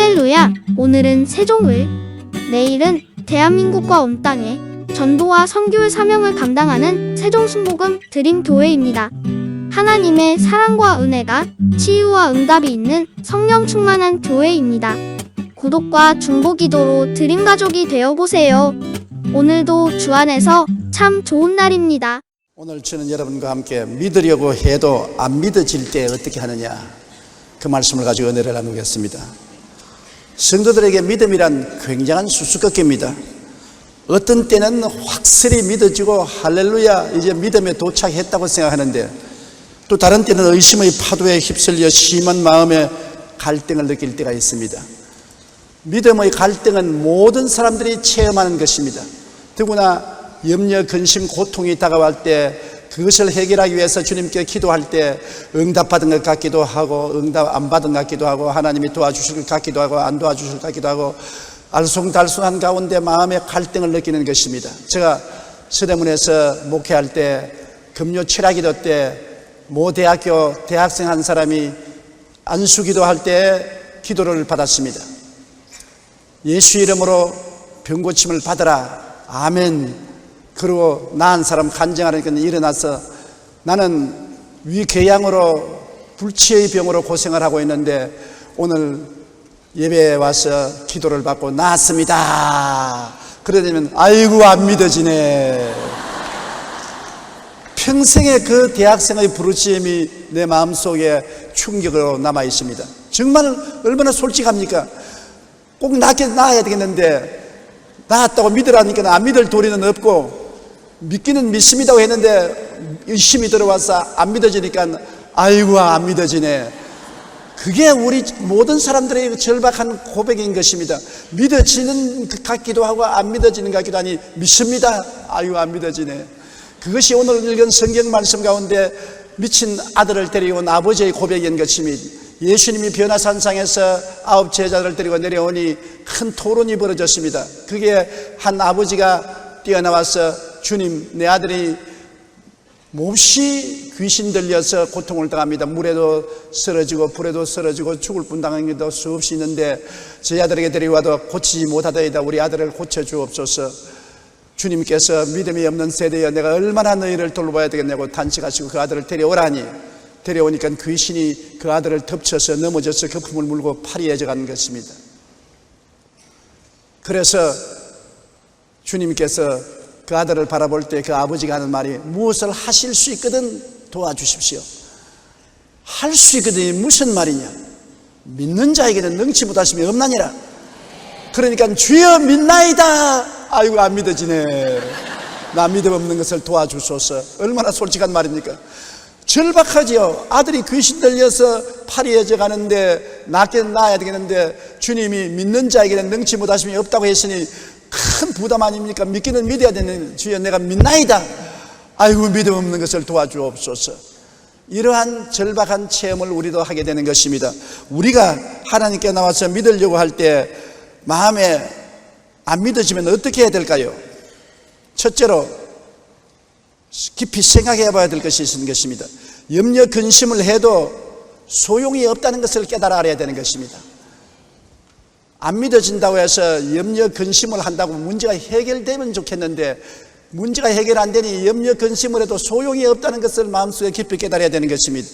할렐루야! 오늘은 세종을, 내일은 대한민국과 온 땅에 전도와 선교의 사명을 감당하는 세종순복음 드림교회입니다. 하나님의 사랑과 은혜가 치유와 응답이 있는 성령 충만한 교회입니다. 구독과 중보기도로 드림가족이 되어보세요. 오늘도 주 안에서 참 좋은 날입니다. 오늘 저는 여러분과 함께 믿으려고 해도 안 믿어질 때 어떻게 하느냐, 그 말씀을 가지고 은혜를 나누겠습니다. 성도들에게 믿음이란 굉장한 수수께끼입니다. 어떤 때는 확실히 믿어지고 할렐루야 이제 믿음에 도착했다고 생각하는데, 또 다른 때는 의심의 파도에 휩쓸려 심한 마음의 갈등을 느낄 때가 있습니다. 믿음의 갈등은 모든 사람들이 체험하는 것입니다. 더구나 염려, 근심, 고통이 다가올 때 그것을 해결하기 위해서 주님께 기도할 때 응답받은 것 같기도 하고 응답 안 받은 것 같기도 하고 하나님이 도와주실 것 같기도 하고 안 도와주실 것 같기도 하고 알쏭달쏭한 가운데 마음의 갈등을 느끼는 것입니다. 제가 서대문에서 목회할 때 금요 철야기도 때 모 대학교 대학생 한 사람이 안수기도할 때 기도를 받았습니다. 예수 이름으로 병고침을 받아라, 아멘. 그리고 나은 사람 간증하니까 일어나서, 나는 위궤양으로 불치의 병으로 고생을 하고 있는데 오늘 예배에 와서 기도를 받고 나았습니다. 그러더니 아이고 안 믿어지네. 평생의 그 대학생의 부르짖음이 내 마음속에 충격으로 남아 있습니다. 정말 얼마나 솔직합니까? 꼭 나아야 되겠는데 나았다고 믿으라니까 안 믿을 도리는 없고, 믿기는 믿습니다고 했는데 의심이 들어와서 안 믿어지니까 아이고 안 믿어지네. 그게 우리 모든 사람들의 절박한 고백인 것입니다. 믿어지는 것 같기도 하고 안 믿어지는 것 같기도 하니 믿습니다. 아이고 안 믿어지네. 그것이 오늘 읽은 성경 말씀 가운데 미친 아들을 데려온 아버지의 고백인 것입니다. 예수님이 변화산상에서 9 제자들을 데리고 내려오니 큰 토론이 벌어졌습니다. 그게 한 아버지가 뛰어나와서 주님, 내 아들이 몹시 귀신 들려서 고통을 당합니다. 물에도 쓰러지고 불에도 쓰러지고 죽을 뿐 당한 것도 수없이 있는데 제 아들에게 데려와도 고치지 못하더이다. 우리 아들을 고쳐주옵소서. 주님께서 믿음이 없는 세대여 내가 얼마나 너희를 돌봐야 되겠냐고 단식하시고 그 아들을 데려오라니, 데려오니까 귀신이 그 아들을 덮쳐서 넘어져서 거품을 물고 팔이 해져가는 것입니다. 그래서 주님께서 그 아들을 바라볼 때 그 아버지가 하는 말이, 무엇을 하실 수 있거든 도와주십시오. 할 수 있거든 무슨 말이냐, 믿는 자에게는 능치 못하심이 없나니라. 그러니까 주여 믿나이다. 아이고 안 믿어지네. 나 믿음 없는 것을 도와주소서. 얼마나 솔직한 말입니까? 절박하지요. 아들이 귀신 들려서 팔이 해져 가는데 낫긴 나아야 되겠는데 주님이 믿는 자에게는 능치 못하심이 없다고 했으니 큰 부담 아닙니까? 믿기는 믿어야 되는 주여 내가 믿나이다. 아이고 믿음 없는 것을 도와주옵소서. 이러한 절박한 체험을 우리도 하게 되는 것입니다. 우리가 하나님께 나와서 믿으려고 할 때 마음에 안 믿어지면 어떻게 해야 될까요? 첫째로 깊이 생각해 봐야 될 것이 있는 것입니다. 염려 근심을 해도 소용이 없다는 것을 깨달아 알아야 되는 것입니다. 안 믿어진다고 해서 염려 근심을 한다고 문제가 해결되면 좋겠는데, 문제가 해결 안 되니 염려 근심을 해도 소용이 없다는 것을 마음속에 깊이 깨달아야 되는 것입니다.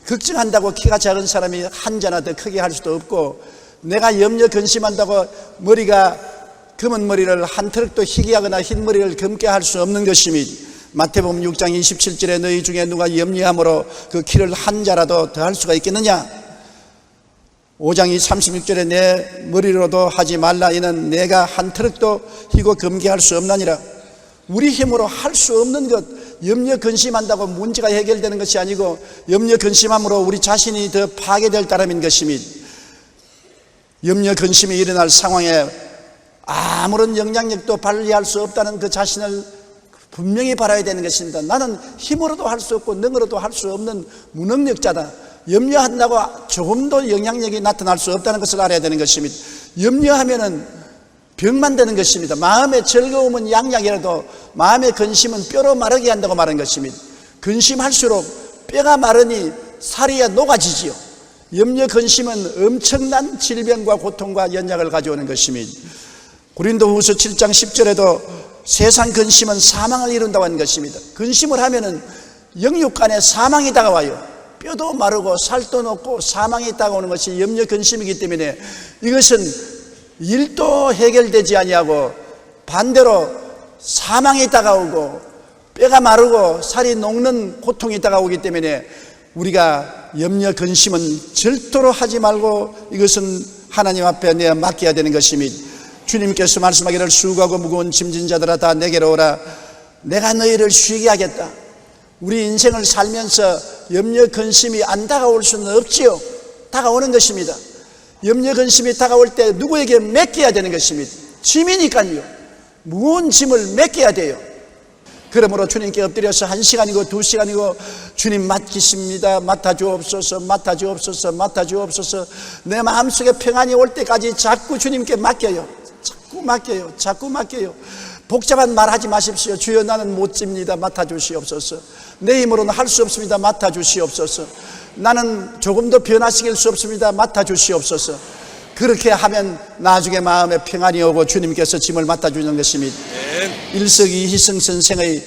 걱정한다고 키가 작은 사람이 한자나 더 크게 할 수도 없고, 내가 염려 근심한다고 머리가 검은 머리를 한 트럭도 희게 하거나 흰 머리를 검게 할 수 없는 것입니다. 마태복음 6장 27절에 너희 중에 누가 염려함으로 그 키를 한 자라도 더 할 수가 있겠느냐. 5장 36절에 내 머리로도 하지 말라. 이는 내가 한 트럭도 희고 검게 할 수 없나니라. 우리 힘으로 할 수 없는 것, 염려 근심한다고 문제가 해결되는 것이 아니고 염려 근심함으로 우리 자신이 더 파괴될 따름인 것입니다. 염려 근심이 일어날 상황에 아무런 영향력도 발휘할 수 없다는 그 자신을 분명히 바라야 되는 것입니다. 나는 힘으로도 할 수 없고 능으로도 할 수 없는 무능력자다. 염려한다고 조금도 영향력이 나타날 수 없다는 것을 알아야 되는 것입니다. 염려하면은 병만 되는 것입니다. 마음의 즐거움은 양약이라도 마음의 근심은 뼈로 마르게 한다고 말한 것입니다. 근심할수록 뼈가 마르니 살이 녹아지지요. 염려 근심은 엄청난 질병과 고통과 연약을 가져오는 것입니다. 고린도후서 7장 10절에도 세상 근심은 사망을 이룬다고 하는 것입니다. 근심을 하면은 영육간에 사망이 다가와요. 뼈도 마르고 살도 녹고 사망이 다가오는 것이 염려 근심이기 때문에 이것은 일도 해결되지 아니하고 반대로 사망이 다가오고 뼈가 마르고 살이 녹는 고통이 다가오기 때문에 우리가 염려 근심은 절대로 하지 말고 이것은 하나님 앞에 내가 맡겨야 되는 것입니다. 주님께서 말씀하기를 수고하고 무거운 짐진 자들아 다 내게로 오라. 내가 너희를 쉬게 하겠다. 우리 인생을 살면서 염려 근심이 안 다가올 수는 없지요. 다가오는 것입니다. 염려 근심이 다가올 때 누구에게 맡겨야 되는 것입니다. 짐이니까요. 무거운 짐을 맡겨야 돼요. 그러므로 주님께 엎드려서 1시간이고 2시간이고 주님 맡기십니다. 맡아주옵소서, 맡아주옵소서, 맡아주옵소서. 내 마음속에 평안이 올 때까지 자꾸 주님께 맡겨요. 자꾸 맡겨요. 복잡한 말 하지 마십시오. 주여 나는 못 집니다. 맡아주시옵소서. 내 힘으로는 할 수 없습니다. 맡아주시옵소서. 나는 조금 더 변화시킬 수 없습니다. 맡아주시옵소서. 그렇게 하면 나중에 마음에 평안이 오고 주님께서 짐을 맡아주는 것입니다. 일석이 희승 선생의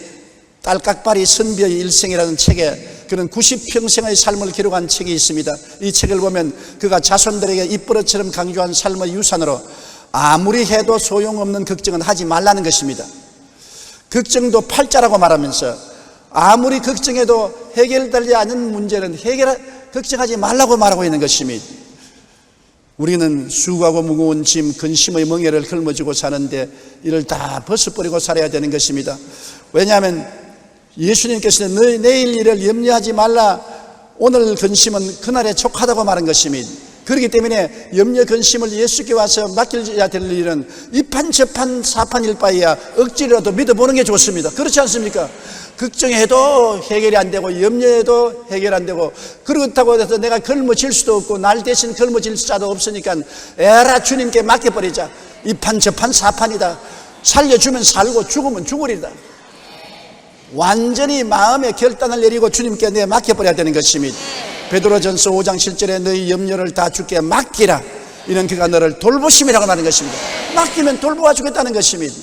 딸깍발이 선비의 일생이라는 책에 그는 90평생의 삶을 기록한 책이 있습니다. 이 책을 보면 그가 자손들에게 입버릇처럼 강조한 삶의 유산으로 아무리 해도 소용없는 걱정은 하지 말라는 것입니다. 걱정도 팔자라고 말하면서 아무리 걱정해도 해결되지 않는 문제는 걱정하지 말라고 말하고 있는 것입니다. 우리는 수고하고 무거운 짐, 근심의 멍에를 걸머쥐고 사는데 이를 다 벗어버리고 살아야 되는 것입니다. 왜냐하면 예수님께서는 내일 일을 염려하지 말라. 오늘 근심은 그날에 족하다고 말한 것입니다. 그렇기 때문에 염려 근심을 예수께 와서 맡겨야 될 일은 이판저판 사판일 바에야 억지로라도 믿어보는 게 좋습니다. 그렇지 않습니까? 걱정해도 해결이 안 되고 염려해도 해결 안 되고 그렇다고 해서 내가 걸머질 수도 없고 날 대신 걸머질 자도 없으니까 에라 주님께 맡겨버리자. 이판저판 사판이다. 살려주면 살고 죽으면 죽으리다. 완전히 마음의 결단을 내리고 주님께 내 맡겨버려야 되는 것입니다. 베드로전서 5장 7절에 너희 염려를 다 주께 맡기라. 이는 그가 너를 돌보심이라고 하는 것입니다. 맡기면 돌보아 주겠다는 것입니다.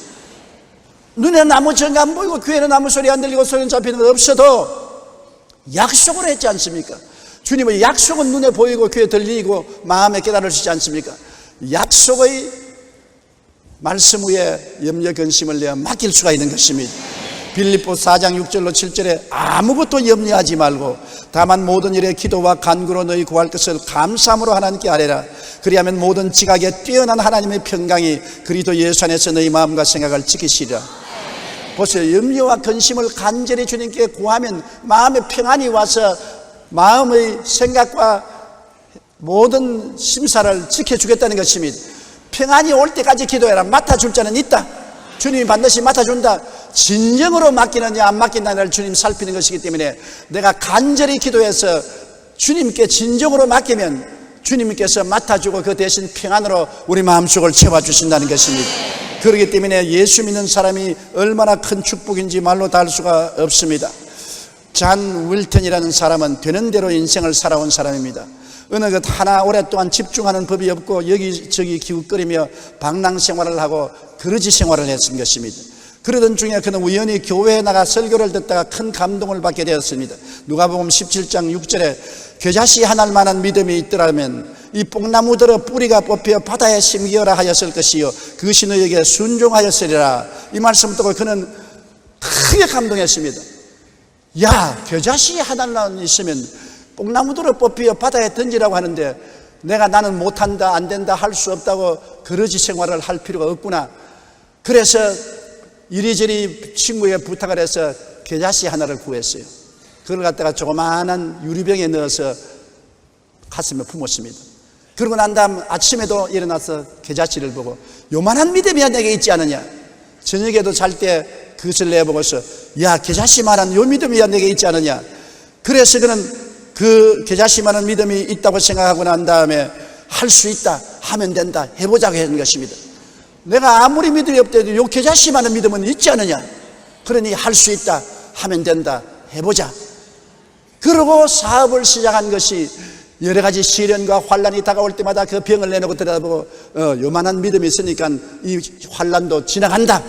눈에 아무 정 안 보이고 귀에는 아무 소리 안 들리고 손에 잡히는 거 없어도 약속을 했지 않습니까? 주님의 약속은 눈에 보이고 귀에 들리고 마음에 깨달을 수 있지 않습니까? 약속의 말씀 위에 염려 근심을 내어 맡길 수가 있는 것입니다. 빌립보 4장 6절로 7절에 아무것도 염려하지 말고 다만 모든 일에 기도와 간구로 너희 구할 것을 감사함으로 하나님께 아뢰라. 그리하면 모든 지각에 뛰어난 하나님의 평강이 그리스도 예수 안에서 너희 마음과 생각을 지키시리라. 보세요. 염려와 근심을 간절히 주님께 구하면 마음의 평안이 와서 마음의 생각과 모든 심사를 지켜주겠다는 것입니다. 평안이 올 때까지 기도해라. 맡아줄 자는 있다. 주님이 반드시 맡아준다. 진정으로 맡기느냐 안 맡기느냐를 주님 살피는 것이기 때문에 내가 간절히 기도해서 주님께 진정으로 맡기면 주님께서 맡아주고 그 대신 평안으로 우리 마음속을 채워주신다는 것입니다. 그렇기 때문에 예수 믿는 사람이 얼마나 큰 축복인지 말로 다 할 수가 없습니다. 잔 윌턴이라는 사람은 되는 대로 인생을 살아온 사람입니다. 어느 것 하나 오랫동안 집중하는 법이 없고 여기저기 기웃거리며 방랑 생활을 하고 거르지 생활을 했던 것입니다. 그러던 중에 그는 우연히 교회에 나가 설교를 듣다가 큰 감동을 받게 되었습니다. 누가복음 17장 6절에 겨자씨 하나일 만한 믿음이 있더라면 이 뽕나무들의 뿌리가 뽑혀 바다에 심기어라 하였을 것이요 그것이 너에게 순종하였으리라. 이 말씀을 듣고 그는 크게 감동했습니다. 야, 겨자씨 하나만 있으면 뽕나무들을 뽑혀 바다에 던지라고 하는데 나는 못한다 안 된다 할 수 없다고 그러지 생활을 할 필요가 없구나. 그래서 이리저리 친구에게 부탁을 해서 겨자씨 하나를 구했어요. 그걸 갖다가 조그마한 유리병에 넣어서 가슴에 품었습니다. 그러고 난 다음 아침에도 일어나서 겨자씨를 보고 요만한 믿음이 내게 있지 않느냐. 저녁에도 잘 때 그것을 내보고서 야, 겨자씨만한 요 믿음이 내게 있지 않느냐. 그래서 그는 그 겨자씨만한 믿음이 있다고 생각하고 난 다음에 할 수 있다, 하면 된다, 해보자고 하는 것입니다. 내가 아무리 믿음이 없대도 요 겨자씨만한 믿음은 있지 않느냐. 그러니 할 수 있다, 하면 된다, 해보자. 그러고 사업을 시작한 것이 여러 가지 시련과 환란이 다가올 때마다 그 병을 내놓고 들여다보고 요만한 믿음이 있으니까 이 환란도 지나간다,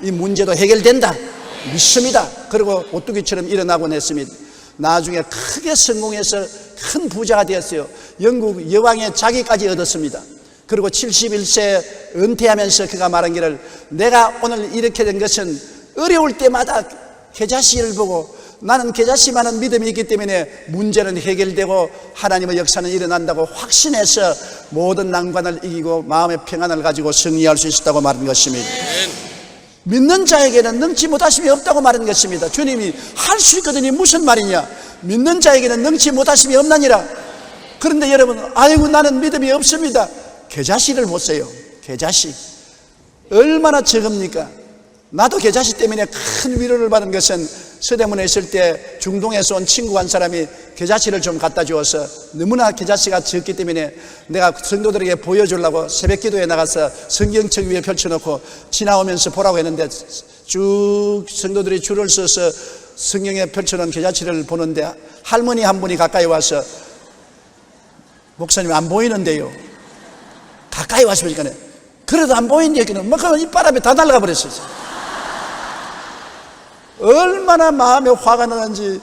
이 문제도 해결된다 믿습니다. 그리고 오뚜기처럼 일어나곤 했습니다. 나중에 크게 성공해서 큰 부자가 되었어요. 영국 여왕의 자기까지 얻었습니다. 그리고 71세 은퇴하면서 그가 말한 길을, 내가 오늘 이렇게 된 것은 어려울 때마다 계자씨를 보고 나는 계자씨만한 믿음이 있기 때문에 문제는 해결되고 하나님의 역사는 일어난다고 확신해서 모든 난관을 이기고 마음의 평안을 가지고 승리할 수 있었다고 말한 것입니다. 믿는 자에게는 능치 못하심이 없다고 말한 것입니다. 주님이 할 수 있거든요. 무슨 말이냐? 믿는 자에게는 능치 못하심이 없나니라. 그런데 여러분, 아이고 나는 믿음이 없습니다. 계자씨를 보세요. 계자씨 얼마나 적습니까? 나도 계자씨 때문에 큰 위로를 받은 것은 서대문에 있을 때 중동에서 온 친구 한 사람이 계자씨를 좀 갖다 주어서 너무나 계자씨가 적기 때문에 내가 성도들에게 보여주려고 새벽 기도에 나가서 성경책 위에 펼쳐놓고 지나오면서 보라고 했는데 쭉 성도들이 줄을 서서 성경에 펼쳐놓은 계자씨를 보는데 할머니 한 분이 가까이 와서, 목사님 안 보이는데요. 가까이 와서 보니까 그래도 안 보이는데 막 이바람에 다 날아가 버렸어요. 얼마나 마음에 화가 나는지,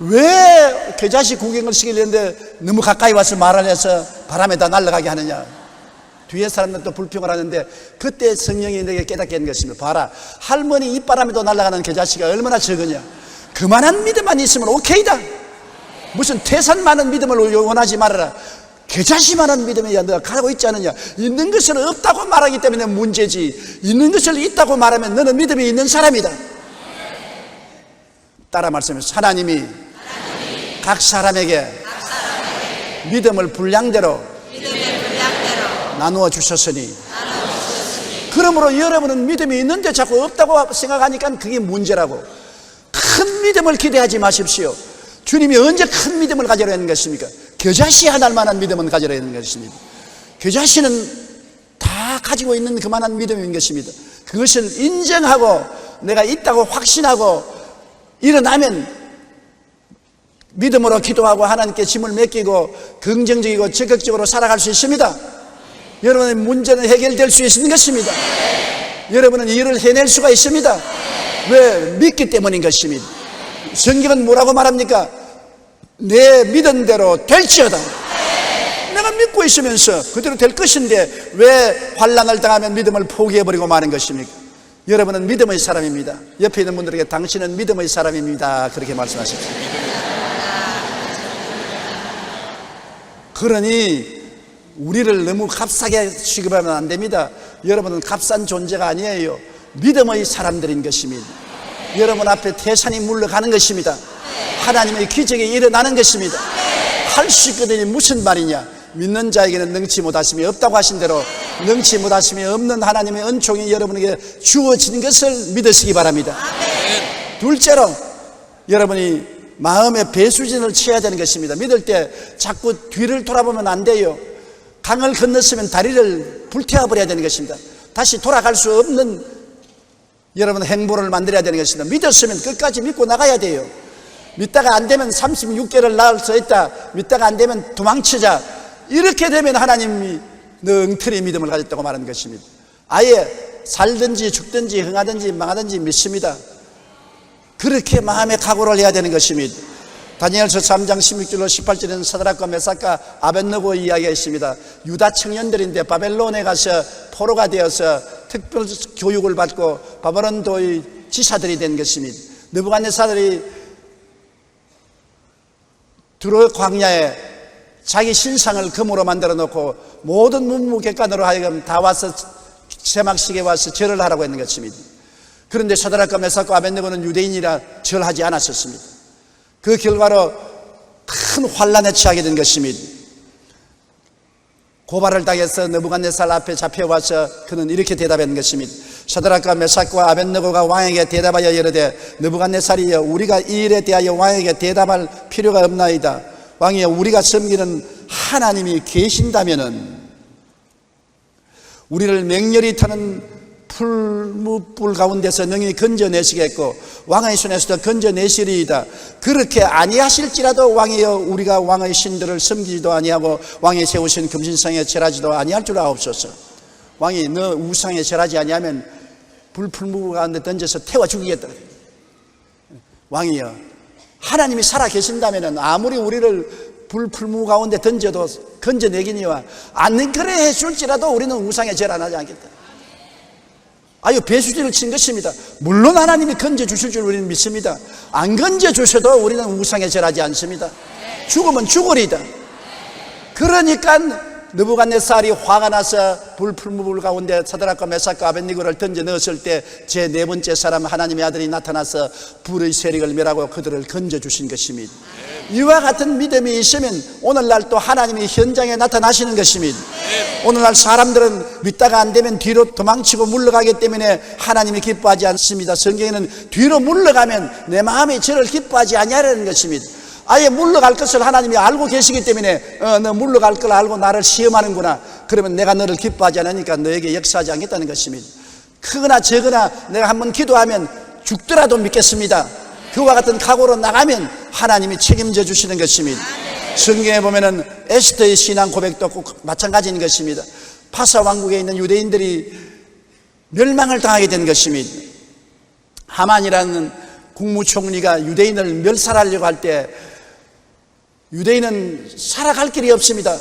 왜 계자씨 구경을 시키려는데 너무 가까이 와서 말 안 해서 바람에 다 날아가게 하느냐. 뒤에 사람들은 또 불평을 하는데 그때 성령이 내게 깨닫게 한 것입니다. 봐라, 할머니 입바람에도 날아가는 계자씨가 얼마나 적으냐. 그만한 믿음만 있으면 오케이다. 무슨 태산 많은 믿음을 원하지 말아라. 계자씨만한 믿음에 너가 가고 있지 않느냐. 있는 것을 없다고 말하기 때문에 문제지, 있는 것을 있다고 말하면 너는 믿음이 있는 사람이다. 따라 말씀해서, 하나님이 각 사람에게 믿음을 분량대로 나누어 주셨으니, 그러므로 여러분은 믿음이 있는데 자꾸 없다고 생각하니까 그게 문제라고. 큰 믿음을 기대하지 마십시오. 주님이 언제 큰 믿음을 가지려 했는 것입니까? 겨자씨 하나할 만한 믿음은 가지려 했는 것입니다. 겨자씨는 다 가지고 있는 그만한 믿음인 것입니다. 그것을 인정하고 내가 있다고 확신하고 일어나면 믿음으로 기도하고 하나님께 짐을 맡기고 긍정적이고 적극적으로 살아갈 수 있습니다. 여러분의 문제는 해결될 수 있는 것입니다. 여러분은 일을 해낼 수가 있습니다. 왜? 믿기 때문인 것입니다. 성경은 뭐라고 말합니까? 내 믿은 대로 될지어다. 내가 믿고 있으면서 그대로 될 것인데 왜 환난을 당하면 믿음을 포기해버리고 마는 것입니까? 여러분은 믿음의 사람입니다. 옆에 있는 분들에게 당신은 믿음의 사람입니다, 그렇게 말씀하십시오. 그러니 우리를 너무 값싸게 취급하면 안 됩니다. 여러분은 값싼 존재가 아니에요. 믿음의 사람들인 것입니다. 여러분 앞에 태산이 물러가는 것입니다. 하나님의 기적이 일어나는 것입니다. 할 수 있거든요. 무슨 말이냐? 믿는 자에게는 능치 못하심이 없다고 하신 대로 능치 못하심이 없는 하나님의 은총이 여러분에게 주어진 것을 믿으시기 바랍니다. 둘째로, 여러분이 마음의 배수진을 취해야 되는 것입니다. 믿을 때 자꾸 뒤를 돌아보면 안 돼요. 강을 건넜으면 다리를 불태워버려야 되는 것입니다. 다시 돌아갈 수 없는 여러분 행보를 만들어야 되는 것입니다. 믿었으면 끝까지 믿고 나가야 돼요. 믿다가 안 되면 36개를 낳을 수 있다, 믿다가 안 되면 도망치자, 이렇게 되면 하나님이 너 엉터리 믿음을 가졌다고 말하는 것입니다. 아예 살든지 죽든지 흥하든지 망하든지 믿습니다. 그렇게 마음의 각오를 해야 되는 것입니다. 다니엘서 3장 16절로 18절에는 사드락과 메삭과 아벳느고 이야기가 있습니다. 유다 청년들인데 바벨론에 가서 포로가 되어서 특별 교육을 받고 바벨론도의 지사들이 된 것입니다. 느부갓네살이 두로 광야에 자기 신상을 금으로 만들어 놓고 모든 문무객관으로 하여금 다 와서 세막식에 와서 절을 하라고 했는 것입니다. 그런데 사드락과 메삭과 아벳느고는 유대인이라 절하지 않았었습니다. 그 결과로 큰 환난에 처하게 된 것입니다. 고발을 당해서 느부갓네살 앞에 잡혀와서 그는 이렇게 대답한 것입니다. 사드락과 메삭과 아벳느고가 왕에게 대답하여 이르되, 느부갓네살이여, 우리가 이 일에 대하여 왕에게 대답할 필요가 없나이다. 왕이여, 우리가 섬기는 하나님이 계신다면은 우리를 맹렬히 타는 풀무불 가운데서 능히 건져내시겠고 왕의 손에서도 건져내시리이다. 그렇게 아니하실지라도 왕이여 우리가 왕의 신들을 섬기지도 아니하고 왕이 세우신 금신상에 절하지도 아니할 줄 아옵소서. 왕이 너 우상에 절하지 아니하면 풀무불 가운데 던져서 태워 죽이겠다. 왕이여 하나님이 살아 계신다면 아무리 우리를 풀무 가운데 던져도 건져내기니와 안 그래 해줄지라도 우리는 우상에 절 안 하지 않겠다. 아유, 배수진을 친 것입니다. 물론 하나님이 건져주실 줄 우리는 믿습니다. 안 건져주셔도 우리는 우상에 절하지 않습니다. 죽으면 죽으리다. 그러니까 느부갓네살이 화가 나서 풀무불 가운데 사드락과 메삭과 아벳니고를 던져 넣었을 때 제 네 번째 사람 하나님의 아들이 나타나서 불의 세력을 멸하고 그들을 건져주신 것입니다. 이와 같은 믿음이 있으면 오늘날 또 하나님이 현장에 나타나시는 것입니다. 오늘날 사람들은 믿다가 안 되면 뒤로 도망치고 물러가기 때문에 하나님이 기뻐하지 않습니다. 성경에는 뒤로 물러가면 내 마음이 저를 기뻐하지 아니하라는 것입니다. 아예 물러갈 것을 하나님이 알고 계시기 때문에 너 물러갈 걸 알고 나를 시험하는구나. 그러면 내가 너를 기뻐하지 않으니까 너에게 역사하지 않겠다는 것입니다. 크거나 적거나 내가 한번 기도하면 죽더라도 믿겠습니다. 그와 같은 각오로 나가면 하나님이 책임져 주시는 것입니다. 성경에 보면은 에스더의 신앙 고백도 꼭 마찬가지인 것입니다. 파사 왕국에 있는 유대인들이 멸망을 당하게 된 것입니다. 하만이라는 국무총리가 유대인을 멸살하려고 할 때 유대인은 살아갈 길이 없습니다.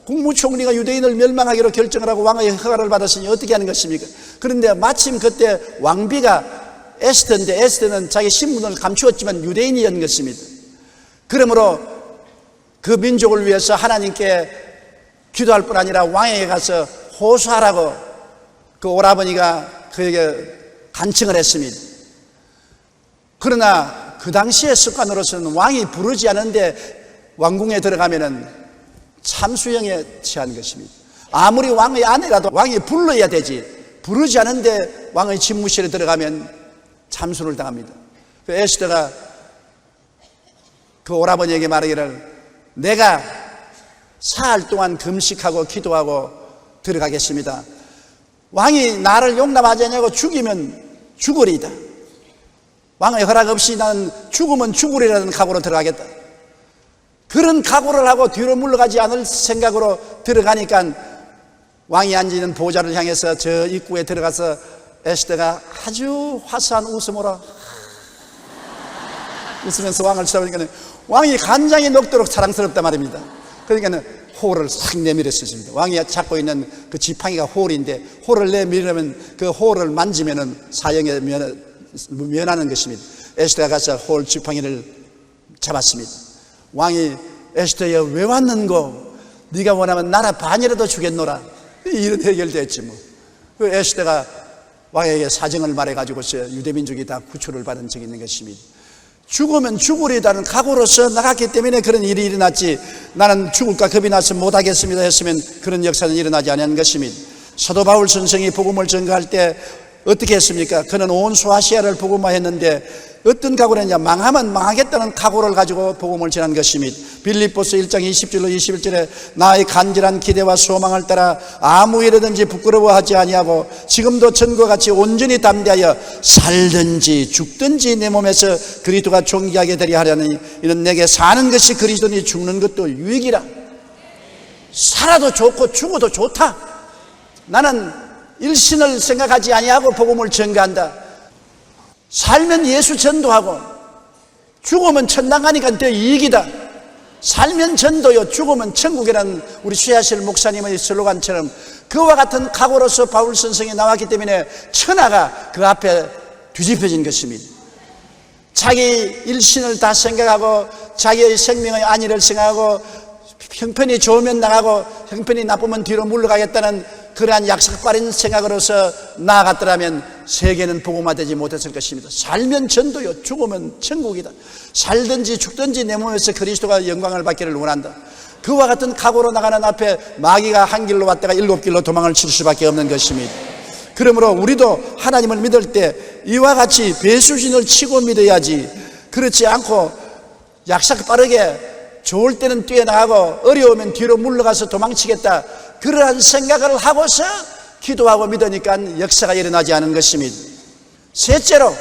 국무총리가 유대인을 멸망하기로 결정을 하고 왕의 허가를 받았으니 어떻게 하는 것입니까? 그런데 마침 그때 왕비가 에스더인데 에스더는 자기 신분을 감추었지만 유대인이었던 것입니다. 그러므로 그 민족을 위해서 하나님께 기도할 뿐 아니라 왕에게 가서 호소하라고 그 오라버니가 그에게 간청을 했습니다. 그러나 그 당시의 습관으로서는 왕이 부르지 않은데 왕궁에 들어가면은 참수형에 처한 것입니다. 아무리 왕의 아내라도 왕이 불러야 되지 부르지 않은데 왕의 집무실에 들어가면 참수를 당합니다. 그 에스더가 그 오라버니에게 말하기를 내가 사흘 동안 금식하고 기도하고 들어가겠습니다. 왕이 나를 용납하지 않냐고 죽이면 죽으리이다. 왕의 허락 없이 나는 죽으면 죽으리라는 각오로 들어가겠다. 그런 각오를 하고 뒤로 물러가지 않을 생각으로 들어가니까 왕이 앉아있는 보좌를 향해서 저 입구에 들어가서 에스더가 아주 화사한 웃음으로 웃으면서 왕을 쳐다보니까 왕이 간장이 녹도록 사랑스럽단 말입니다. 그러니까 홀을 싹 내밀었습니다. 왕이 잡고 있는 그 지팡이가 홀인데 홀을 내밀으면 그 홀을 만지면은 사형에 면하는 것입니다. 에스더가 가서 홀 지팡이를 잡았습니다. 왕이 에스더야 왜 왔는고? 네가 원하면 나라 반이라도 주겠노라. 이런 해결됐지 뭐. 그 에스더가 왕에게 사정을 말해가지고서 유대민족이 다 구출을 받은 적이 있는 것입니다. 죽으면 죽으리다는 각오로서 나갔기 때문에 그런 일이 일어났지 나는 죽을까 겁이 나서 못하겠습니다 했으면 그런 역사는 일어나지 않은 것입니다. 사도 바울 선생이 복음을 전가할 때 어떻게 했습니까? 그는 온 소아시아를 복음화했는데 어떤 각오를 했냐? 망하면 망하겠다는 각오를 가지고 복음을 전한 것입니다. 빌립보서 1장 20절로 21절에 나의 간절한 기대와 소망을 따라 아무 일이든지 부끄러워하지 아니하고 지금도 전과 같이 온전히 담대하여 살든지 죽든지 내 몸에서 그리스도가 존귀하게 되려 하려니 이는 내게 사는 것이 그리스도니 죽는 것도 유익이라. 살아도 좋고 죽어도 좋다. 나는 일신을 생각하지 아니하고 복음을 전가한다. 살면 예수 전도하고 죽으면 천당 가니까 더 이익이다. 살면 전도요 죽으면 천국이라는 우리 최하실 목사님의 슬로건처럼 그와 같은 각오로서 바울 선생이 나왔기 때문에 천하가 그 앞에 뒤집혀진 것입니다. 자기 일신을 다 생각하고 자기의 생명의 안위를 생각하고 형편이 좋으면 나가고 형편이 나쁘면 뒤로 물러가겠다는 그러한 약삭빠른 생각으로서 나아갔더라면 세계는 복음화되지 못했을 것입니다. 살면 전도요 죽으면 천국이다. 살든지 죽든지 내 몸에서 그리스도가 영광을 받기를 원한다. 그와 같은 각오로 나가는 앞에 마귀가 한 길로 왔다가 7길로 도망을 칠 수밖에 없는 것입니다. 그러므로 우리도 하나님을 믿을 때 이와 같이 배수진을 치고 믿어야지, 그렇지 않고 약삭빠르게 좋을 때는 뛰어나가고 어려우면 뒤로 물러가서 도망치겠다, 그러한 생각을 하고서 기도하고 믿으니까 역사가 일어나지 않은 것입니다. 셋째로,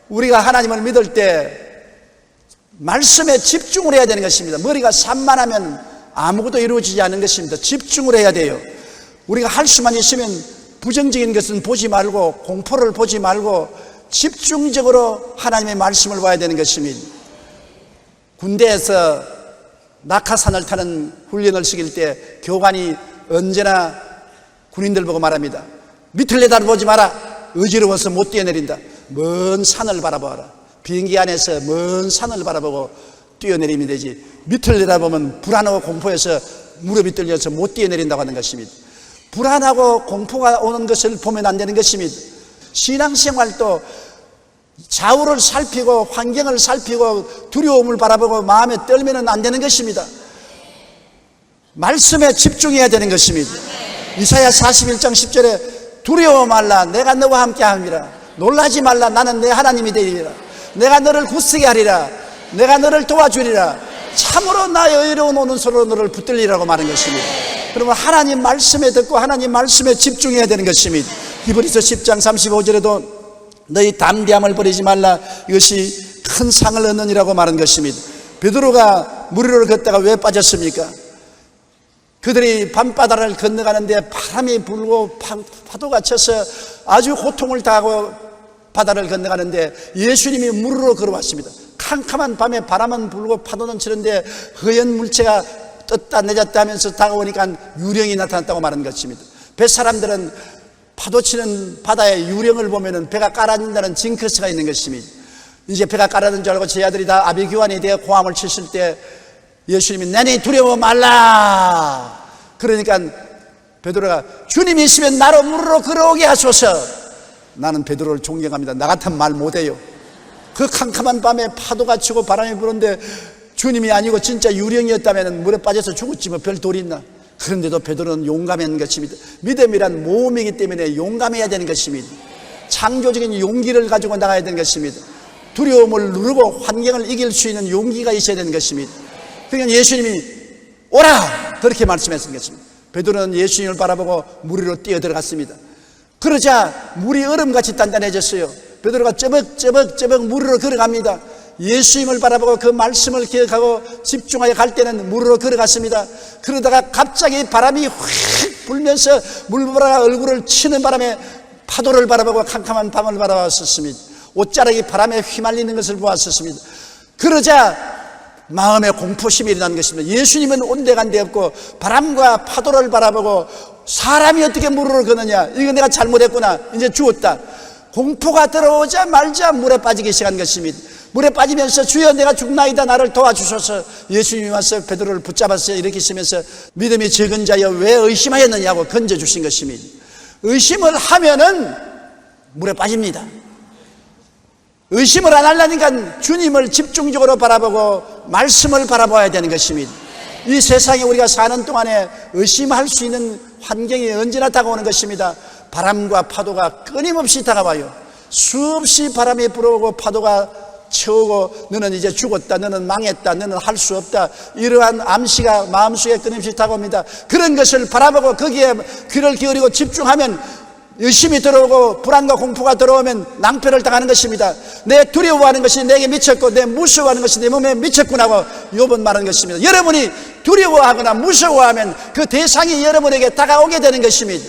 우리가 하나님을 믿을 때 말씀에 집중을 해야 되는 것입니다. 머리가 산만하면 아무것도 이루어지지 않은 것입니다. 집중을 해야 돼요. 우리가 할 수만 있으면 부정적인 것은 보지 말고, 공포를 보지 말고 집중적으로 하나님의 말씀을 봐야 되는 것입니다. 군대에서 낙하산을 타는 훈련을 시킬 때 교관이 언제나 군인들 보고 말합니다. 밑을 내다보지 마라. 어지러워서 못 뛰어내린다. 먼 산을 바라봐라. 비행기 안에서 먼 산을 바라보고 뛰어내리면 되지, 밑을 내다보면 불안하고 공포해서 무릎이 떨려서 못 뛰어내린다고 하는 것입니다. 불안하고 공포가 오는 것을 보면 안 되는 것입니다. 신앙생활도 좌우를 살피고 환경을 살피고 두려움을 바라보고 마음에 떨면 안 되는 것입니다. 말씀에 집중해야 되는 것입니다. 이사야 41장 10절에 두려워 말라, 내가 너와 함께 함이라. 놀라지 말라, 나는 내 하나님이 되리라. 내가 너를 굳세게 하리라. 내가 너를 도와주리라. 참으로 나의 의로운 오른손으로 너를 붙들리라고 말한 것입니다. 그러면 하나님 말씀에 듣고 하나님 말씀에 집중해야 되는 것입니다. 히브리서 10장 35절에도 너희 담대함을 버리지 말라, 이것이 큰 상을 얻느니라고 말한 것입니다. 베드로가 물 위를 걷다가 왜 빠졌습니까? 그들이 밤바다를 건너가는데 바람이 불고 파도가 쳐서 아주 고통을 당하고 바다를 건너가는데 예수님이 물 위로 걸어왔습니다. 캄캄한 밤에 바람은 불고 파도는 치는데 허연 물체가 떴다 내렸다 하면서 다가오니까 유령이 나타났다고 말한 것입니다. 뱃사람들은 파도 치는 바다의 유령을 보면 배가 깔아진다는 징크스가 있는 것입니다. 이제 배가 깔아진 줄 알고 제 아들이 다 아비규환이 되어 고함을 쳤을 때 예수님이 내니 두려워 말라. 그러니까 베드로가 주님이 있으면 나로 물으로 걸어오게 하소서. 나는 베드로를 존경합니다. 나 같은 말 못해요. 그 캄캄한 밤에 파도가 치고 바람이 부는데 주님이 아니고 진짜 유령이었다면 물에 빠져서 죽었지 뭐 별 돌이 있나. 그런데도 베드로는 용감한 것입니다. 믿음이란 모험이기 때문에 용감해야 되는 것입니다. 창조적인 용기를 가지고 나가야 되는 것입니다. 두려움을 누르고 환경을 이길 수 있는 용기가 있어야 되는 것입니다. 그러니까 예수님이 오라 그렇게 말씀하신 것입니다. 베드로는 예수님을 바라보고 물 위로 뛰어 들어갔습니다. 그러자 물이 얼음같이 단단해졌어요. 베드로가 쩌벅쩌벅 물 위로 걸어갑니다. 예수님을 바라보고 그 말씀을 기억하고 집중하여 갈 때는 물으로 걸어갔습니다. 그러다가 갑자기 바람이 확 불면서 물보라가 얼굴을 치는 바람에 파도를 바라보고 캄캄한 밤을 바라봤었습니다. 옷자락이 바람에 휘말리는 것을 보았었습니다. 그러자 마음에 공포심이 일어난 것입니다. 예수님은 온데간데 없고 바람과 파도를 바라보고 사람이 어떻게 물으로 거느냐, 이거 내가 잘못했구나, 이제 죽었다. 공포가 들어오자 말자 물에 빠지기 시작한 것입니다. 물에 빠지면서 주여 내가 죽나이다, 나를 도와주소서. 예수님이 와서 베드로를 붙잡았어요. 이렇게 있으면서 믿음이 적은 자여 왜 의심하였느냐고 건져주신 것입니다. 의심을 하면은 물에 빠집니다. 의심을 안 하려니까 주님을 집중적으로 바라보고 말씀을 바라봐야 되는 것입니다. 이 세상에 우리가 사는 동안에 의심할 수 있는 환경이 언제나 다가오는 것입니다. 바람과 파도가 끊임없이 다가와요. 수없이 바람이 불어오고 파도가 쳐오고 너는 이제 죽었다, 너는 망했다, 너는 할 수 없다, 이러한 암시가 마음속에 끊임없이 다가옵니다. 그런 것을 바라보고 거기에 귀를 기울이고 집중하면 의심이 들어오고 불안과 공포가 들어오면 낭패를 당하는 것입니다. 내 두려워하는 것이 내게 미쳤고 내 무서워하는 것이 내 몸에 미쳤구나 하고 욥은 말하는 것입니다. 여러분이 두려워하거나 무서워하면 그 대상이 여러분에게 다가오게 되는 것입니다.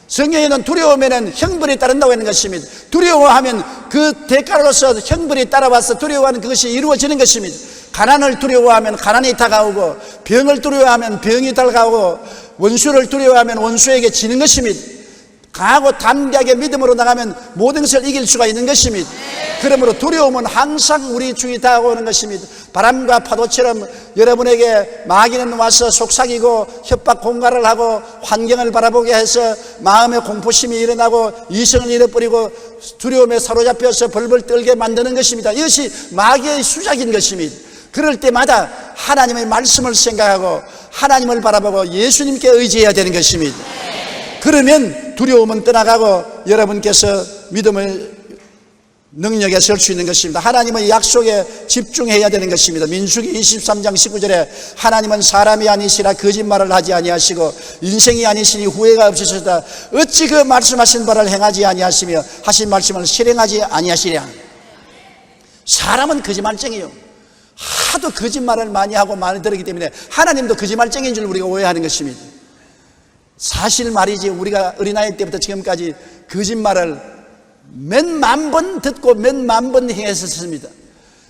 성경에는 두려우면 형벌이 따른다고 하는 것입니다. 두려워하면 그 대가로서 형벌이 따라와서 두려워하는 그것이 이루어지는 것입니다. 가난을 두려워하면 가난이 다가오고, 병을 두려워하면 병이 다가오고, 원수를 두려워하면 원수에게 지는 것입니다. 강하고 담대하게 믿음으로 나가면 모든 것을 이길 수가 있는 것입니다. 그러므로 두려움은 항상 우리 주위에 다가오는 것입니다. 바람과 파도처럼 여러분에게 마귀는 와서 속삭이고 협박 공갈을 하고 환경을 바라보게 해서 마음의 공포심이 일어나고 이성을 잃어버리고 두려움에 사로잡혀서 벌벌 떨게 만드는 것입니다. 이것이 마귀의 수작인 것입니다. 그럴 때마다 하나님의 말씀을 생각하고 하나님을 바라보고 예수님께 의지해야 되는 것입니다. 그러면 두려움은 떠나가고 여러분께서 믿음을 능력에 설 수 있는 것입니다. 하나님의 약속에 집중해야 되는 것입니다. 민수기 23장 19절에 하나님은 사람이 아니시라 거짓말을 하지 아니하시고 인생이 아니시니 후회가 없으시다. 어찌 그 말씀하신 바를 행하지 아니하시며 하신 말씀을 실행하지 아니하시랴. 사람은 거짓말쟁이요. 하도 거짓말을 많이 하고 많이 들었기 때문에 하나님도 거짓말쟁이인 줄 우리가 오해하는 것입니다. 사실 말이지 우리가 어린아이 때부터 지금까지 거짓말을 몇만 번 듣고 몇만 번 행했었습니다.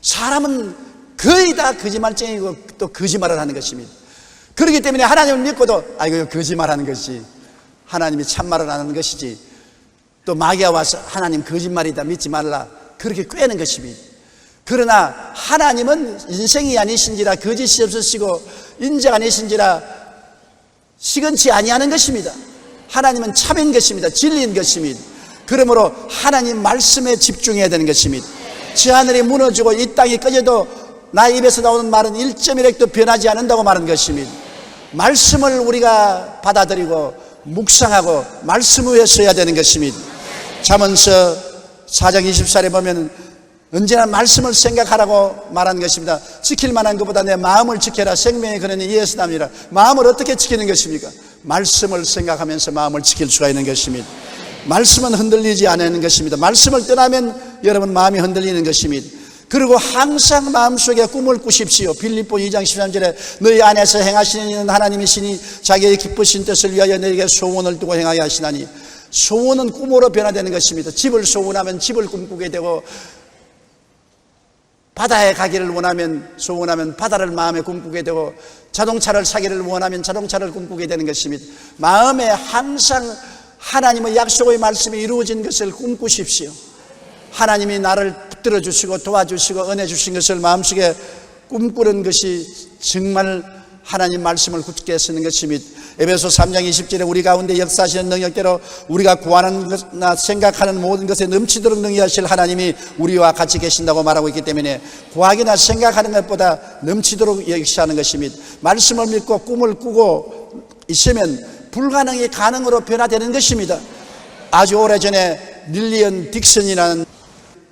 사람은 거의 다 거짓말쟁이고 또 거짓말을 하는 것입니다. 그렇기 때문에 하나님을 믿고도 이거 거짓말하는 것이지 하나님이 참말을 하는 것이지 또 마귀가 와서 하나님 거짓말이다 믿지 말라 그렇게 꾀는 것입니다. 그러나 하나님은 인생이 아니신지라 거짓이 없으시고 인자가 아니신지라 시건치 아니하는 것입니다. 하나님은 참인 것입니다. 진리인 것입니다. 그러므로 하나님 말씀에 집중해야 되는 것입니다. 저 하늘이 무너지고 이 땅이 꺼져도 나 입에서 나오는 말은 1.1핵도 변하지 않는다고 말한 것입니다. 말씀을 우리가 받아들이고 묵상하고 말씀 위에 서야 되는 것입니다. 잠언서 4장 24절에 보면 언제나 말씀을 생각하라고 말한 것입니다. 지킬 만한 것보다 내 마음을 지켜라. 생명의 근원이 이에서 납니다. 마음을 어떻게 지키는 것입니까? 말씀을 생각하면서 마음을 지킬 수가 있는 것입니다. 말씀은 흔들리지 않는 것입니다. 말씀을 떠나면 여러분 마음이 흔들리는 것입니다. 그리고 항상 마음속에 꿈을 꾸십시오. 빌립보 2장 13절에 너희 안에서 행하시는 이는 하나님이시니 자기의 기쁘신 뜻을 위하여 너희에게 소원을 두고 행하게 하시나니. 소원은 꿈으로 변화되는 것입니다. 집을 소원하면 집을 꿈꾸게 되고 바다에 가기를 소원하면 바다를 마음에 꿈꾸게 되고 자동차를 사기를 원하면 자동차를 꿈꾸게 되는 것입니다. 마음에 항상 하나님의 약속의 말씀이 이루어진 것을 꿈꾸십시오. 하나님이 나를 붙들어 주시고 도와주시고 은혜 주신 것을 마음속에 꿈꾸는 것이 정말 하나님 말씀을 굳게 쓰는 것입니다. 에베소 3장 20절에 우리 가운데 역사하시는 능력대로 우리가 구하는 것이나 생각하는 모든 것에 넘치도록 능히하실 하나님이 우리와 같이 계신다고 말하고 있기 때문에 구하기나 생각하는 것보다 넘치도록 역시하는 것입니다. 말씀을 믿고 꿈을 꾸고 있으면 불가능이 가능으로 변화되는 것입니다. 아주 오래전에 릴리언 딕슨이라는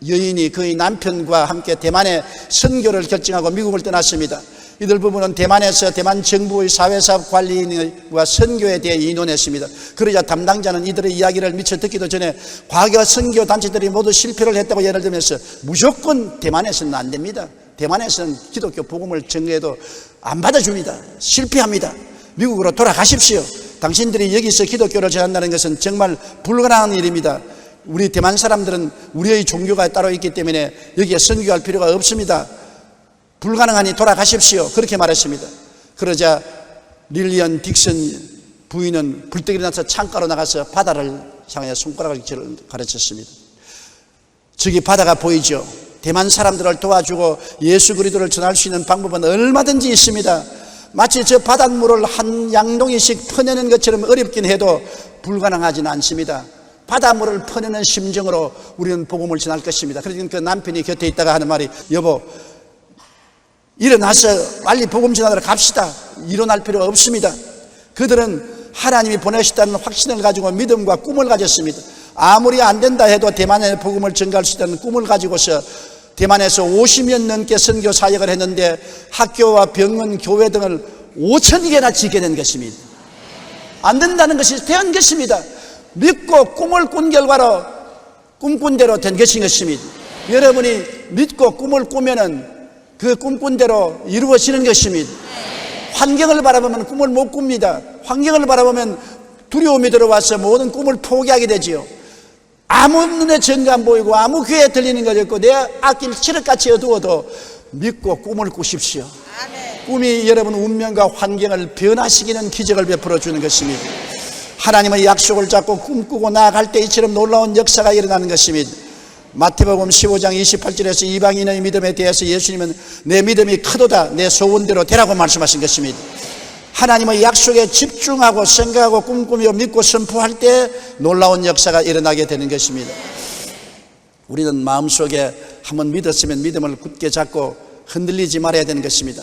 여인이 그의 남편과 함께 대만에 선교를 결정하고 미국을 떠났습니다. 이들 부부는 대만에서 대만 정부의 사회사업 관리인과 선교에 대해 의논했습니다. 그러자 담당자는 이들의 이야기를 미처 듣기도 전에 과거 선교 단체들이 모두 실패를 했다고 예를 들면서 무조건 대만에서는 안 됩니다. 대만에서는 기독교 복음을 전해도 안 받아줍니다. 실패합니다. 미국으로 돌아가십시오. 당신들이 여기서 기독교를 전한다는 것은 정말 불가능한 일입니다. 우리 대만 사람들은 우리의 종교가 따로 있기 때문에 여기에 선교할 필요가 없습니다. 불가능하니 돌아가십시오. 그렇게 말했습니다. 그러자 릴리언 딕슨 부인은 불떡이 나서 창가로 나가서 바다를 향해 손가락을 가르쳤습니다. 저기 바다가 보이죠? 대만 사람들을 도와주고 예수 그리스도를 전할 수 있는 방법은 얼마든지 있습니다. 마치 저 바닷물을 한 양동이씩 퍼내는 것처럼 어렵긴 해도 불가능하지는 않습니다. 바닷물을 퍼내는 심정으로 우리는 복음을 전할 것입니다. 그러니까 그 남편이 곁에 있다가 하는 말이 여보 일어나서 빨리 복음 전하러 갑시다. 일어날 필요가 없습니다. 그들은 하나님이 보내셨다는 확신을 가지고 믿음과 꿈을 가졌습니다. 아무리 안 된다 해도 대만에 복음을 전가할 수 있다는 꿈을 가지고서 대만에서 50년 넘게 선교 사역을 했는데 학교와 병원, 교회 등을 5,000개나 짓게 된 것입니다. 안 된다는 것이 된 것입니다. 믿고 꿈을 꾼 결과로 꿈꾼 대로 된 것인 것입니다. 여러분이 믿고 꿈을 꾸면은 그 꿈꾼 대로 이루어지는 것입니다. 환경을 바라보면 꿈을 못 꿉니다. 환경을 바라보면 두려움이 들어와서 모든 꿈을 포기하게 되지요. 아무 눈에 정가 안 보이고 아무 귀에 들리는 것이 없고 내 앞길 칠흑같이 어두워도 믿고 꿈을 꾸십시오. 꿈이 여러분 운명과 환경을 변화시키는 기적을 베풀어 주는 것입니다. 하나님의 약속을 잡고 꿈꾸고 나아갈 때 이처럼 놀라운 역사가 일어나는 것입니다. 마태복음 15장 28절에서 이방인의 믿음에 대해서 예수님은 내 믿음이 크도다 내 소원대로 되라고 말씀하신 것입니다. 하나님의 약속에 집중하고 생각하고 꿈꾸며 믿고 선포할 때 놀라운 역사가 일어나게 되는 것입니다. 우리는 마음속에 한번 믿었으면 믿음을 굳게 잡고 흔들리지 말아야 되는 것입니다.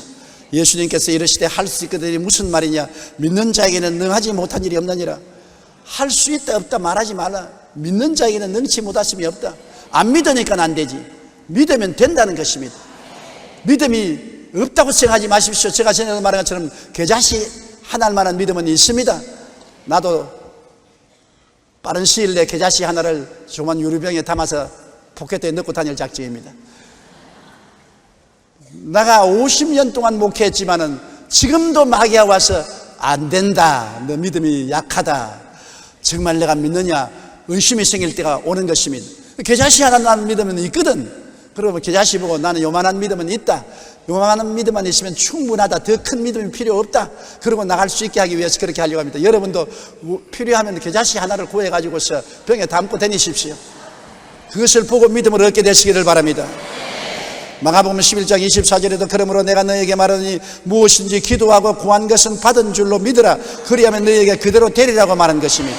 예수님께서 이르시되 할 수 있거든이 무슨 말이냐? 믿는 자에게는 능하지 못한 일이 없느니라. 할 수 있다 없다 말하지 말라. 믿는 자에게는 능치 못하심이 없다. 안 믿으니까 안 되지. 믿으면 된다는 것입니다. 믿음이 없다고 생각하지 마십시오. 제가 전에 말한 것처럼 겨자씨 하나할 만한 믿음은 있습니다. 나도 빠른 시일 내에 겨자씨 하나를 조그만 유리병에 담아서 포켓에 넣고 다닐 작정입니다. 내가 50년 동안 목회했지만은 지금도 마귀가 와서 안 된다, 너 믿음이 약하다, 정말 내가 믿느냐 의심이 생길 때가 오는 것입니다. 겨자씨 하나 나는 믿음은 있거든. 그러면 겨자씨 보고 나는 요만한 믿음은 있다, 요만한 믿음만 있으면 충분하다, 더 큰 믿음이 필요 없다, 그러고 나갈 수 있게 하기 위해서 그렇게 하려고 합니다. 여러분도 필요하면 겨자씨 하나를 구해가지고서 병에 담고 다니십시오. 그것을 보고 믿음을 얻게 되시기를 바랍니다. 마가복음 11장 24절에도 그러므로 내가 너에게 말하니 무엇인지 기도하고 구한 것은 받은 줄로 믿으라, 그리하면 너에게 그대로 되리라고 말한 것입니다.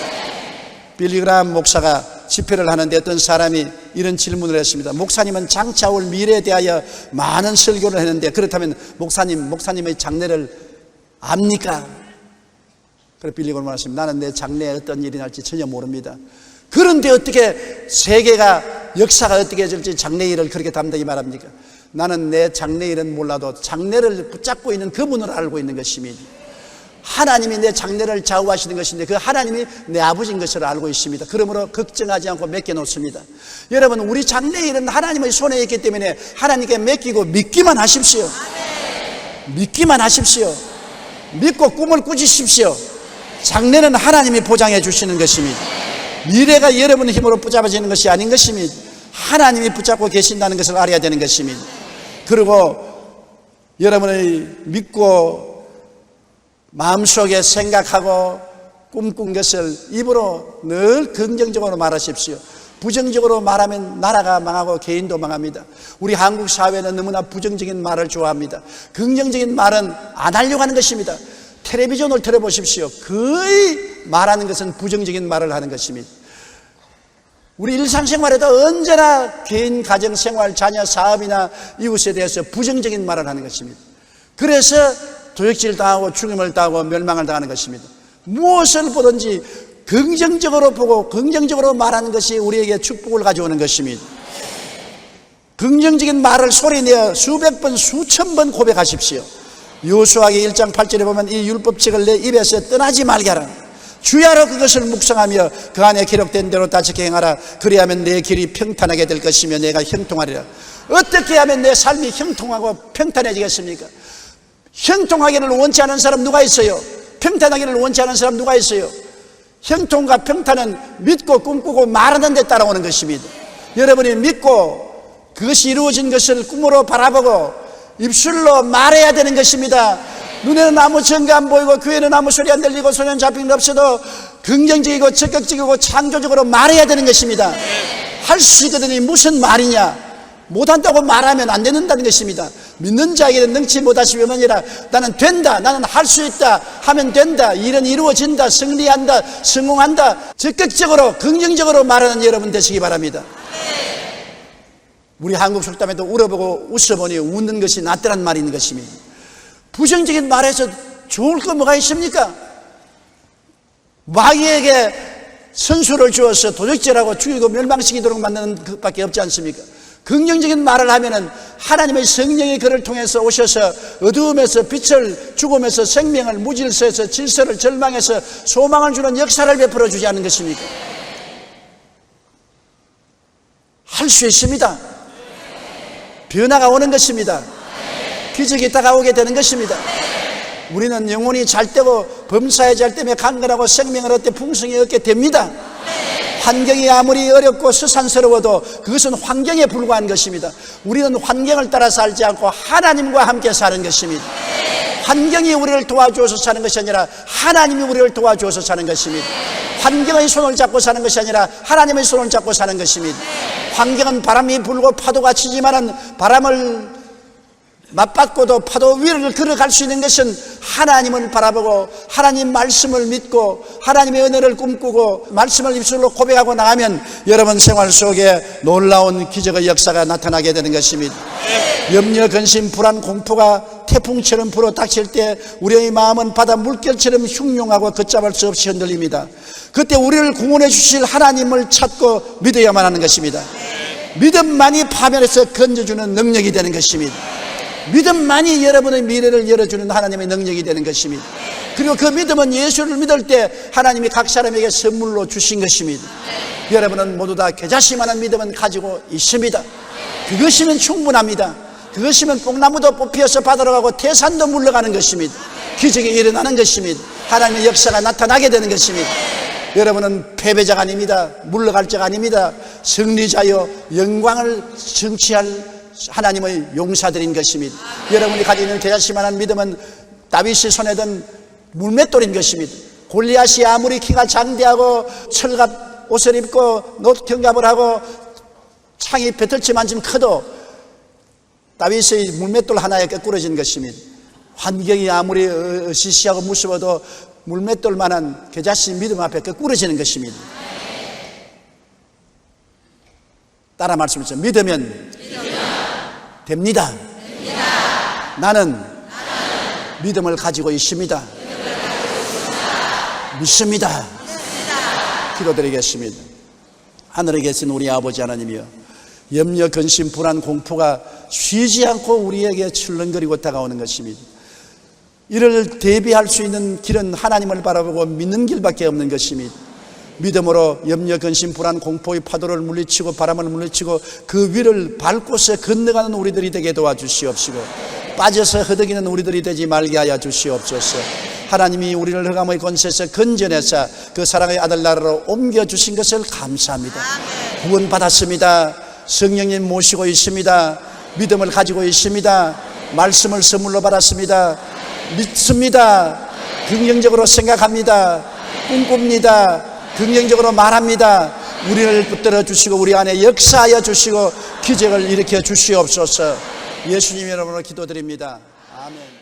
빌리그람 목사가 집회를 하는데 어떤 사람이 이런 질문을 했습니다. 목사님은 장차 올 미래에 대하여 많은 설교를 했는데 그렇다면 목사님의 장래를 압니까? 그래서 빌리그람은 말했습니다. 나는 내 장래에 어떤 일이 날지 전혀 모릅니다. 그런데 어떻게 세계가 역사가 어떻게 될지 장래 일을 그렇게 담대히 말합니까? 나는 내 장래 일은 몰라도 장래를 붙잡고 있는 그분을 알고 있는 것입니다. 하나님이 내 장래를 좌우하시는 것인데 그 하나님이 내 아버지인 것을 알고 있습니다. 그러므로 걱정하지 않고 맡겨놓습니다. 여러분, 우리 장래 일은 하나님의 손에 있기 때문에 하나님께 맡기고 믿기만 하십시오. 믿기만 하십시오. 믿고 꿈을 꾸짖으십시오. 장래는 하나님이 보장해 주시는 것입니다. 미래가 여러분의 힘으로 붙잡아지는 것이 아닌 것입니다. 하나님이 붙잡고 계신다는 것을 알아야 되는 것입니다. 그리고 여러분의 믿고 마음속에 생각하고 꿈꾼 것을 입으로 늘 긍정적으로 말하십시오. 부정적으로 말하면 나라가 망하고 개인도 망합니다. 우리 한국 사회는 너무나 부정적인 말을 좋아합니다. 긍정적인 말은 안 하려고 하는 것입니다. 텔레비전을 틀어보십시오. 거의 말하는 것은 부정적인 말을 하는 것입니다. 우리 일상생활에도 언제나 개인, 가정생활, 자녀, 사업이나 이웃에 대해서 부정적인 말을 하는 것입니다. 그래서 도적질 당하고 죽임을 당하고 멸망을 당하는 것입니다. 무엇을 보든지 긍정적으로 보고 긍정적으로 말하는 것이 우리에게 축복을 가져오는 것입니다. 긍정적인 말을 소리내어 수백 번, 수천 번 고백하십시오. 여호수아기 1장 8절에 보면 이 율법책을 내 입에서 떠나지 말게 하라. 주야로 그것을 묵상하며 그 안에 기록된 대로 다지게 행하라. 그리하면 내 길이 평탄하게 될 것이며 내가 형통하리라. 어떻게 하면 내 삶이 형통하고 평탄해지겠습니까? 형통하기를 원치 않은 사람 누가 있어요? 평탄하기를 원치 않은 사람 누가 있어요? 형통과 평탄은 믿고 꿈꾸고 말하는 데 따라오는 것입니다. 여러분이 믿고 그것이 이루어진 것을 꿈으로 바라보고 입술로 말해야 되는 것입니다. 눈에는 아무 증거 안 보이고 귀에는 아무 소리 안 들리고 손에는 잡힌 게 없어도 긍정적이고 적극적이고 창조적으로 말해야 되는 것입니다. 할 수 있거든요. 무슨 말이냐? 못한다고 말하면 안 된다는 것입니다. 믿는 자에게는 능치 못하시면 아니라 나는 된다, 나는 할 수 있다 하면 된다, 일은 이루어진다, 승리한다, 성공한다, 적극적으로 긍정적으로 말하는 여러분 되시기 바랍니다. 우리 한국 속담에도 울어보고 웃어보니 웃는 것이 낫더란 말이 있는 것입니다. 부정적인 말에서 좋을 거 뭐가 있습니까? 마귀에게 선수를 주어서 도적질하고 죽이고 멸망시키도록 만드는 것밖에 없지 않습니까? 긍정적인 말을 하면은 하나님의 성령이 그를 통해서 오셔서 어두움에서 빛을, 죽음에서 생명을, 무질서에서 질서를, 절망에서 소망을 주는 역사를 베풀어 주지 않는 것입니까? 할 수 있습니다. 변화가 오는 것입니다. 기적이 다가오게 되는 것입니다. 우리는 영혼이 잘 되고 범사에 잘 되며 강건하고 생명을 얻되 풍성히 얻게 됩니다. 환경이 아무리 어렵고 수산스러워도 그것은 환경에 불과한 것입니다. 우리는 환경을 따라 살지 않고 하나님과 함께 사는 것입니다. 환경이 우리를 도와주어서 사는 것이 아니라 하나님이 우리를 도와주어서 사는 것입니다. 환경의 손을 잡고 사는 것이 아니라 하나님의 손을 잡고 사는 것입니다. 환경은 바람이 불고 파도가 치지만은 바람을 맞받고도 파도 위를 걸어갈 수 있는 것은 하나님을 바라보고 하나님 말씀을 믿고 하나님의 은혜를 꿈꾸고 말씀을 입술로 고백하고 나가면 여러분 생활 속에 놀라운 기적의 역사가 나타나게 되는 것입니다. 염려, 근심, 불안, 공포가 태풍처럼 불어닥칠 때 우리의 마음은 바다 물결처럼 흉흉하고 걷잡을 수 없이 흔들립니다. 그때 우리를 구원해 주실 하나님을 찾고 믿어야만 하는 것입니다. 믿음만이 파멸에서 건져주는 능력이 되는 것입니다. 믿음만이 여러분의 미래를 열어주는 하나님의 능력이 되는 것입니다. 그리고 그 믿음은 예수를 믿을 때 하나님이 각 사람에게 선물로 주신 것입니다. 여러분은 모두 다 겨자씨만한 믿음은 가지고 있습니다. 그것이면 충분합니다. 그것이면 뽕나무도 뽑히어서 바다로 가고 태산도 물러가는 것입니다. 기적이 일어나는 것입니다. 하나님의 역사가 나타나게 되는 것입니다. 여러분은 패배자가 아닙니다. 물러갈 자가 아닙니다. 승리자여 영광을 성취할 하나님의 용사들인 것입니다. 여러분이 가지고 있는 겨자씨만한 믿음은 다윗이 손에 든 물맷돌인 것입니다. 골리앗이 아무리 키가 장대하고 철갑 옷을 입고 놋경갑을 하고 창이 배틀치만큼 커도 다윗의 물맷돌 하나에 꿰꾸러진 것입니다. 환경이 아무리 으시시하고 무서워도 물맷돌만한 겨자씨 믿음 앞에 꿰꾸러지는 것입니다. 따라 말씀하시죠. 믿으면 됩니다. 나는 믿음을 가지고 있습니다. 믿습니다. 기도드리겠습니다. 하늘에 계신 우리 아버지 하나님이여, 염려, 근심, 불안, 공포가 쉬지 않고 우리에게 출렁거리고 다가오는 것입니다. 이를 대비할 수 있는 길은 하나님을 바라보고 믿는 길밖에 없는 것입니다. 믿음으로 염려, 근심, 불안, 공포의 파도를 물리치고 바람을 물리치고 그 위를 밟고서 건너가는 우리들이 되게 도와주시옵시고, 빠져서 허덕이는 우리들이 되지 말게 하여 주시옵소서. 하나님이 우리를 흑암의 권세에서 건져내사 그 사랑의 아들 나라로 옮겨주신 것을 감사합니다. 구원 받았습니다. 성령님 모시고 있습니다. 믿음을 가지고 있습니다. 말씀을 선물로 받았습니다. 믿습니다. 긍정적으로 생각합니다. 꿈꿉니다. 긍정적으로 말합니다. 우리를 붙들어 주시고 우리 안에 역사하여 주시고 기적을 일으켜 주시옵소서. 예수님 이름으로 기도드립니다. 아멘.